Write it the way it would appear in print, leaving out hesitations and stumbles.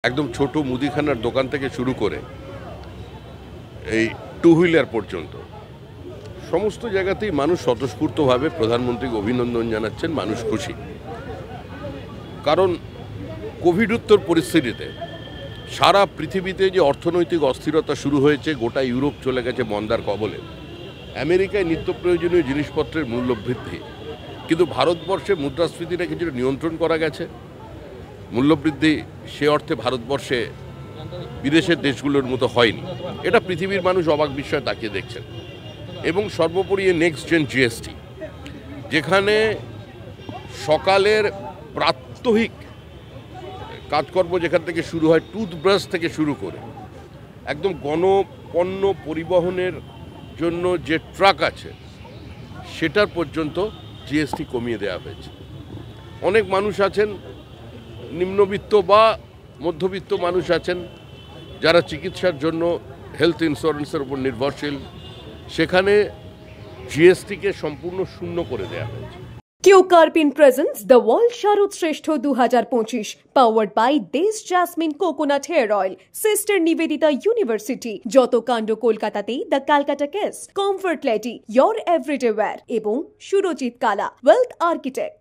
একদম ছোট মুদিখানার দোকান থেকে শুরু করে এই টু হুইলার পর্যন্ত সমস্ত জায়গাতেই মানুষ স্বতঃস্ফূর্তভাবে প্রধানমন্ত্রীকে অভিনন্দন জানাচ্ছেন। মানুষ খুশি, কারণ কোভিড উত্তর পরিস্থিতিতে সারা পৃথিবীতে যে অর্থনৈতিক অস্থিরতা শুরু হয়েছে, গোটা ইউরোপ চলে গেছে মন্দার কবলে। আমেরিকায় নিত্য প্রয়োজনীয় জিনিসপত্রের মূল্য বৃদ্ধি, কিন্তু ভারতবর্ষে মুদ্রাস্ফীতিটা কিছুটা নিয়ন্ত্রণ করা গেছে। মূল্যবৃদ্ধি সে অর্থে ভারতবর্ষে বিদেশের দেশগুলোর মতো হয়নি। এটা পৃথিবীর মানুষ অবাক বিস্ময়ে তাকিয়ে দেখছেন। এবং সর্বোপরি নেক্সট জেন জিএসটি, যেখানে সকালের প্রাত্যহিক কাজকর্ম যেখান থেকে শুরু হয়, টুথব্রাশ থেকে শুরু করে একদম গণপণ্য পরিবহনের জন্য যে ট্রাক আছে সেটার পর্যন্ত জিএসটি কমিয়ে দেওয়া হয়েছে। অনেক মানুষ আছেন, নিম্নবিত্ত বা মধ্যবিত্ত মানুষ আছেন, যারা চিকিৎসার জন্য হেলথ ইন্স্যুরেন্সের উপর নির্ভরশীল, সেখানে জিএসটিকে সম্পূর্ণ শূন্য করে দেওয়া হয়েছে। Keo Karpin presents the world Sharad Shreshtha 2025, powered by Dey's jasmine coconut hair oil, sister Nivedita university, যত কাণ্ড কলকাতাতেই the Calcutta case, comfort lady, your everyday wear এবং সুরজিৎ কালা, ওয়েলথ আর্কিটেক্ট।